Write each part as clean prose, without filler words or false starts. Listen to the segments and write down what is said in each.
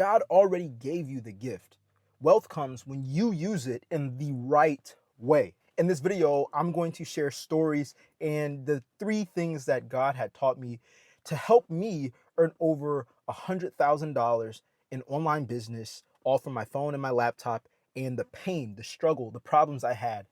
God already gave you the gift. Wealth comes when you use it in the right way. In this video, I'm going to share stories and the 3 things that God had taught me to help me earn over $100,000 in online business, all from my phone and my laptop, and the pain, the struggle, the problems I had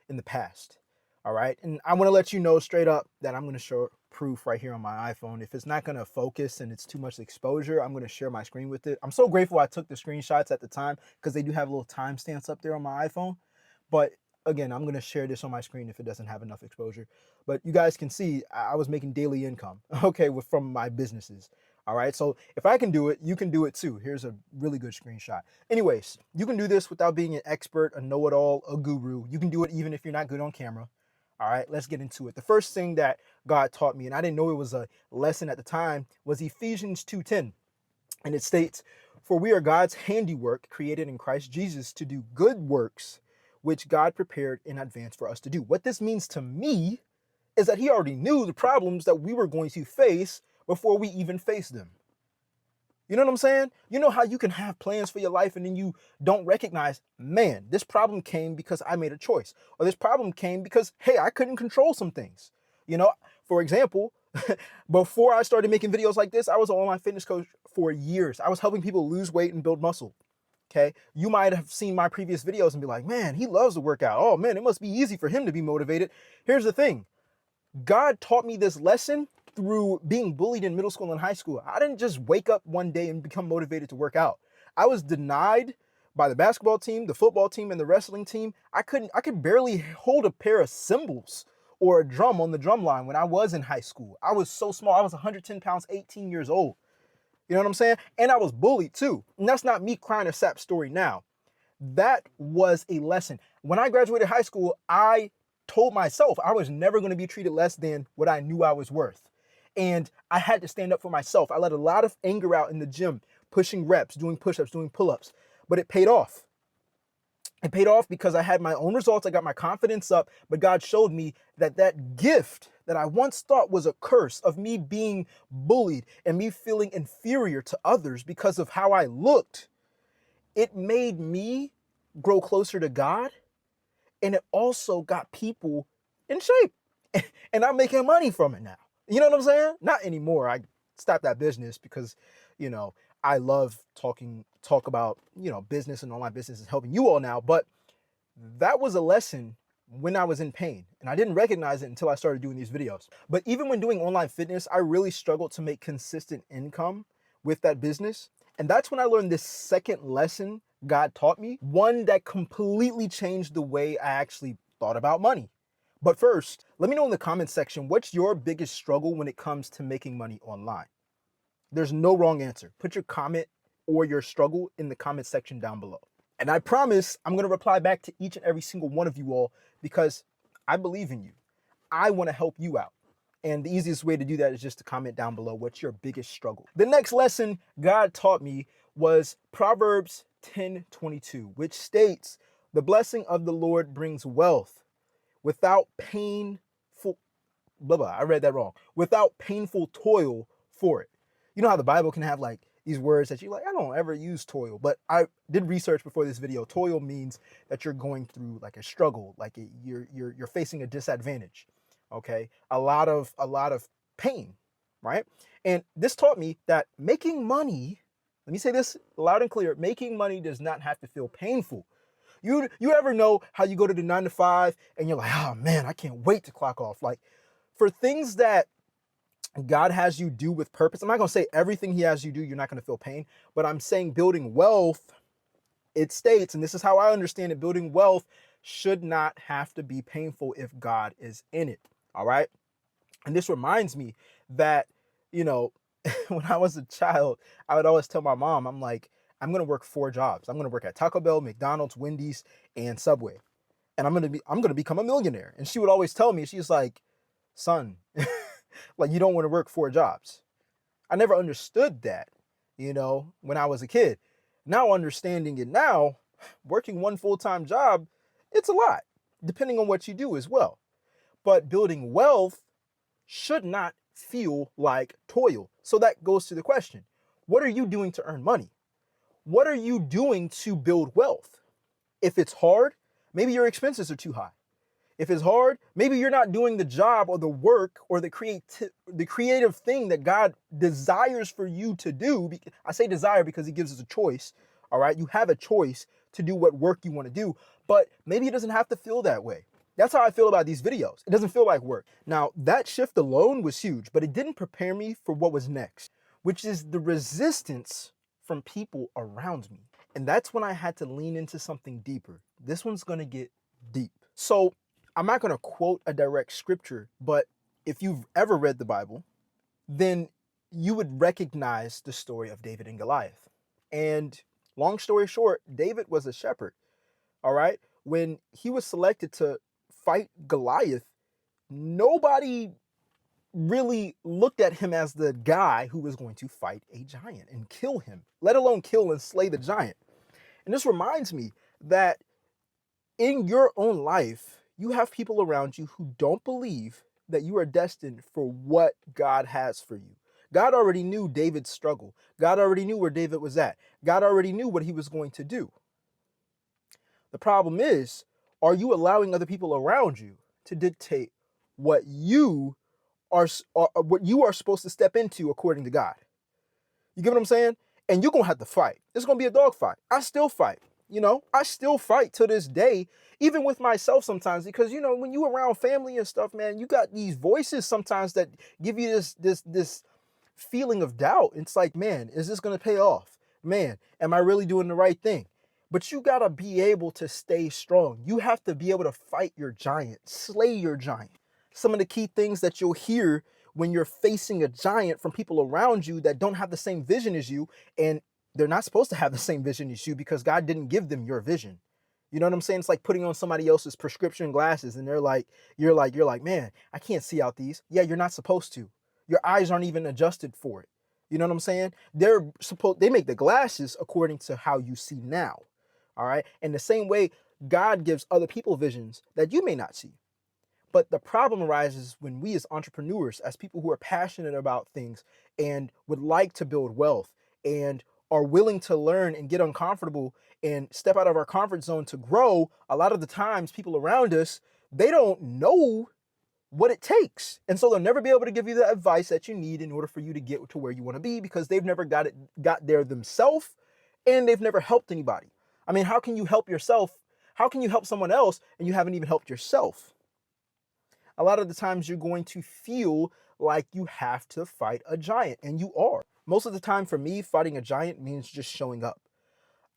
in the past. All right. And I want to let you know straight up that I'm going to show proof right here on my iPhone. If it's not going to focus and it's too much exposure, I'm going to share my screen with it. I'm so grateful I took the screenshots at the time because they do have little timestamps up there on my iPhone. But again, I'm going to share this on my screen if it doesn't have enough exposure. But you guys can see I was making daily income, okay, from my businesses. All right, so if I can do it, you can do it too. Here's a really good screenshot. Anyways, you can do this without being an expert, a know-it-all, a guru. You can do it even if you're not good on camera. All right, let's get into it. The first thing that God taught me, and I didn't know it was a lesson at the time, was Ephesians 2:10. And it states, "For we are God's handiwork, created in Christ Jesus to do good works, which God prepared in advance for us to do." What this means to me is that he already knew the problems that we were going to face before we even faced them. You know what I'm saying? You know how you can have plans for your life and then you don't recognize, man, this problem came because I made a choice. Or this problem came because, hey, I couldn't control some things. You know, for example, before I started making videos like this, I was an online fitness coach for years. I was helping people lose weight and build muscle. Okay. You might have seen my previous videos and be like, man, he loves to work out. Oh man, it must be easy for him to be motivated. Here's the thing. God taught me this lesson through being bullied in middle school and high school. I didn't just wake up one day and become motivated to work out. I was denied by the basketball team, the football team, and the wrestling team. I could barely hold a pair of cymbals or a drum on the drum line when I was in high school. I was so small. I was 110 pounds, 18 years old. You know what I'm saying? And I was bullied too. And that's not me crying a sap story now. That was a lesson. When I graduated high school, I told myself I was never going to be treated less than what I knew I was worth. And I had to stand up for myself. I let a lot of anger out in the gym, pushing reps, doing push-ups, doing pull-ups, but it paid off. It paid off because I had my own results. I got my confidence up, but God showed me that that gift that I once thought was a curse of me being bullied and me feeling inferior to others because of how I looked, it made me grow closer to God. And it also got people in shape. And I'm making money from it now. You know what I'm saying? Not anymore. I stopped that business because, you know, I love talk about, you know, business and online business is helping you all now. But that was a lesson when I was in pain. And I didn't recognize it until I started doing these videos. But even when doing online fitness, I really struggled to make consistent income with that business. And that's when I learned this second lesson God taught me, one that completely changed the way I actually thought about money. But first, let me know in the comments section, what's your biggest struggle when it comes to making money online? There's no wrong answer. Put your comment or your struggle in the comment section down below. And I promise I'm going to reply back to each and every single one of you all because I believe in you. I want to help you out. And the easiest way to do that is just to comment down below what's your biggest struggle. The next lesson God taught me was Proverbs 10:22, which states, "The blessing of the Lord brings wealth without painful," blah, blah, I read that wrong, "without painful toil for it." You know how the Bible can have like these words that you like, I don't ever use toil, but I did research before this video. Toil means that you're going through like a struggle, like you're facing a disadvantage. Okay. A lot of pain, right? And this taught me that making money, let me say this loud and clear, making money does not have to feel painful. You ever know how you go to the 9 to 5 and you're like, oh man, I can't wait to clock off. Like for things that God has you do with purpose, I'm not going to say everything he has you do, you're not going to feel pain, but I'm saying building wealth, it states, and this is how I understand it, building wealth should not have to be painful if God is in it. All right. And this reminds me that, you know, when I was a child, I would always tell my mom, I'm like, I'm going to work 4 jobs. I'm going to work at Taco Bell, McDonald's, Wendy's, and Subway. And I'm going to become a millionaire. And she would always tell me, she's like, son, like you don't want to work 4 jobs. I never understood that, you know, when I was a kid. Now understanding it now, working 1 full-time job, it's a lot, depending on what you do as well. But building wealth should not feel like toil. So that goes to the question, what are you doing to earn money? What are you doing to build wealth? If it's hard, maybe your expenses are too high. If it's hard, maybe you're not doing the job or the work or the creative thing that God desires for you to do. I say desire because he gives us a choice. All right. You have a choice to do what work you want to do, but maybe it doesn't have to feel that way. That's how I feel about these videos. It doesn't feel like work. Now, that shift alone was huge, but it didn't prepare me for what was next, which is the resistance from people around me. And that's when I had to lean into something deeper. This one's going to get deep. So I'm not going to quote a direct scripture, but if you've ever read the Bible, then you would recognize the story of David and Goliath. And long story short, David was a shepherd. All right. When he was selected to fight Goliath, nobody really looked at him as the guy who was going to fight a giant and kill him, let alone kill and slay the giant. And this reminds me that in your own life, you have people around you who don't believe that you are destined for what God has for you. God already knew David's struggle. God already knew where David was at. God already knew what he was going to do. The problem is, are you allowing other people around you to dictate what you are supposed to step into according to God? You get what I'm saying? And you're going to have to fight. It's going to be a dog fight. I still fight. I still fight to this day, even with myself sometimes, because, when you around family and stuff, man, you got these voices sometimes that give you this feeling of doubt. It's like, man, is this going to pay off? Man, am I really doing the right thing? But you got to be able to stay strong. You have to be able to fight your giant, slay your giant. Some of the key things that you'll hear when you're facing a giant from people around you that don't have the same vision as you, and they're not supposed to have the same vision as you because God didn't give them your vision. You know what I'm saying? It's like putting on somebody else's prescription glasses and you're like, man, I can't see out these. Yeah, you're not supposed to. Your eyes aren't even adjusted for it. You know what I'm saying? They make the glasses according to how you see now. All right. And the same way God gives other people visions that you may not see. But the problem arises when we as entrepreneurs, as people who are passionate about things and would like to build wealth and are willing to learn and get uncomfortable and step out of our comfort zone to grow, a lot of the times people around us, they don't know what it takes. And so they'll never be able to give you the advice that you need in order for you to get to where you want to be because they've never got there themselves and they've never helped anybody. I mean, how can you help yourself? How can you help someone else and you haven't even helped yourself? A lot of the times you're going to feel like you have to fight a giant, and you are. Most of the time for me, fighting a giant means just showing up.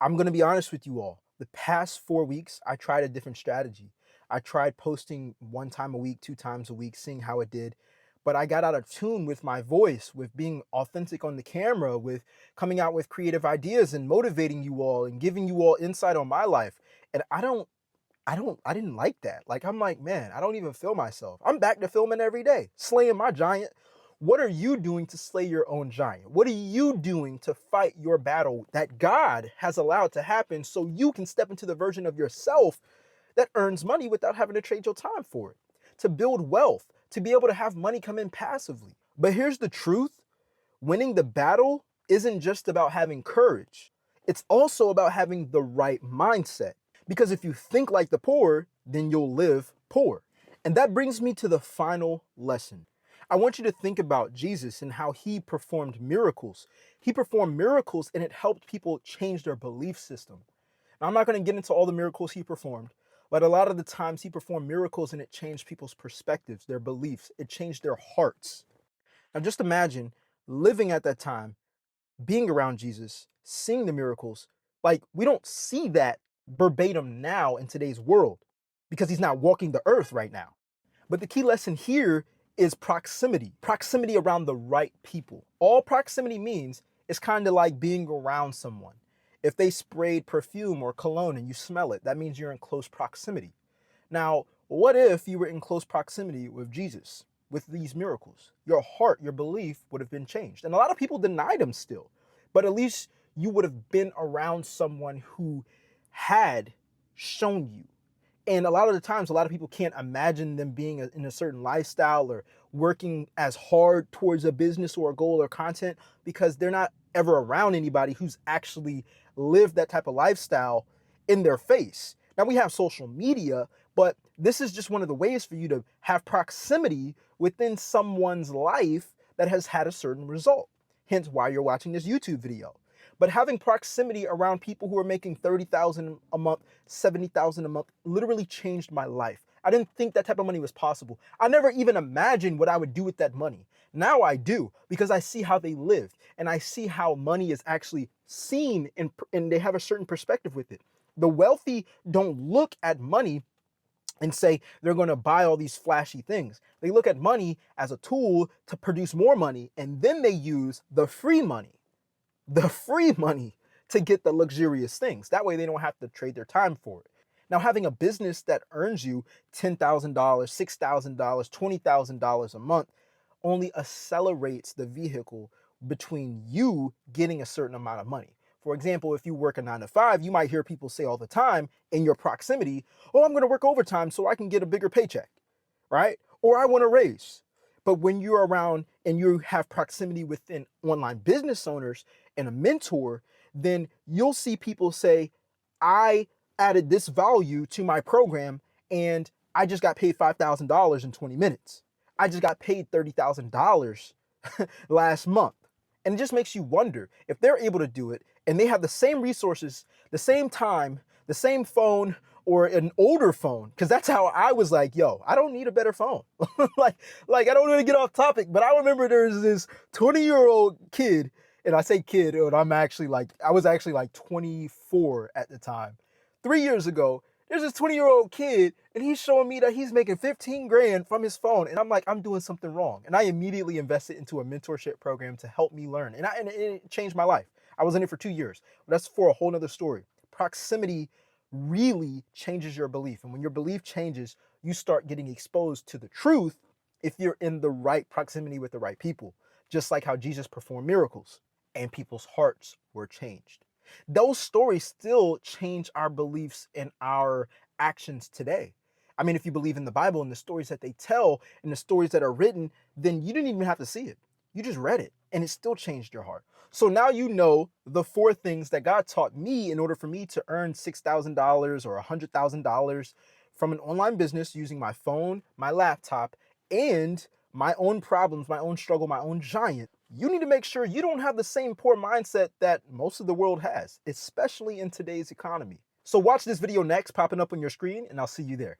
I'm going to be honest with you all. The past 4 weeks, I tried a different strategy. I tried posting 1 time a week, 2 times a week, seeing how it did. But I got out of tune with my voice, with being authentic on the camera, with coming out with creative ideas and motivating you all and giving you all insight on my life. And I didn't like that. Like, I'm like, man, I don't even feel myself. I'm back to filming every day, slaying my giant. What are you doing to slay your own giant? What are you doing to fight your battle that God has allowed to happen so you can step into the version of yourself that earns money without having to trade your time for it, to build wealth, to be able to have money come in passively? But here's the truth. Winning the battle isn't just about having courage. It's also about having the right mindset. Because if you think like the poor, then you'll live poor. And that brings me to the final lesson. I want you to think about Jesus and how he performed miracles. He performed miracles and it helped people change their belief system. Now, I'm not going to get into all the miracles he performed, but a lot of the times he performed miracles and it changed people's perspectives, their beliefs. It changed their hearts. Now, just imagine living at that time, being around Jesus, seeing the miracles. Like, we don't see that verbatim now in today's world because he's not walking the earth right now. But the key lesson here is proximity around the right people. All proximity means is kind of like being around someone. If they sprayed perfume or cologne and you smell it, that means you're in close proximity. Now, what if you were in close proximity with Jesus, with these miracles? Your heart, your belief would have been changed. And a lot of people denied him still, but at least you would have been around someone who had shown you. And a lot of the times, a lot of people can't imagine them being in a certain lifestyle or working as hard towards a business or a goal or content because they're not ever around anybody who's actually lived that type of lifestyle in their face. Now we have social media, but this is just one of the ways for you to have proximity within someone's life that has had a certain result. Hence why you're watching this YouTube video. But having proximity around people who are making $30,000 a month, $70,000 a month literally changed my life. I didn't think that type of money was possible. I never even imagined what I would do with that money. Now I do, because I see how they live and I see how money is actually seen and they have a certain perspective with it. The wealthy don't look at money and say they're going to buy all these flashy things. They look at money as a tool to produce more money, and then they use the free money to get the luxurious things. That way they don't have to trade their time for it. Now, having a business that earns you $10,000, $6,000, $20,000 a month only accelerates the vehicle between you getting a certain amount of money. For example, if you work a 9 to 5, you might hear people say all the time in your proximity, oh, I'm going to work overtime so I can get a bigger paycheck, right? Or I want a raise. But when you're around and you have proximity within online business owners and a mentor, then you'll see people say, I added this value to my program and I just got paid $5,000 in 20 minutes. I just got paid $30,000 last month. And it just makes you wonder if they're able to do it and they have the same resources, the same time, the same phone, or an older phone, because that's how I was like, yo, I don't need a better phone. like I don't want to get off topic, but I remember there's this 20-year-old kid, and I say kid, and I was actually like 24 at the time. 3 years ago, there's this 20-year-old kid, and he's showing me that he's making 15 grand from his phone. And I'm like, I'm doing something wrong. And I immediately invested into a mentorship program to help me learn. And it changed my life. I was in it for 2 years. But that's for a whole nother story. Proximity really changes your belief. And when your belief changes, you start getting exposed to the truth if you're in the right proximity with the right people. Just like how Jesus performed miracles and people's hearts were changed. Those stories still change our beliefs and our actions today. I mean, if you believe in the Bible and the stories that they tell and the stories that are written, then you didn't even have to see it. You just read it and it still changed your heart. So now you know the 4 things that God taught me in order for me to earn $6,000 or $100,000 from an online business using my phone, my laptop, and my own problems, my own struggle, my own giant. You need to make sure you don't have the same poor mindset that most of the world has, especially in today's economy. So watch this video next, popping up on your screen, and I'll see you there.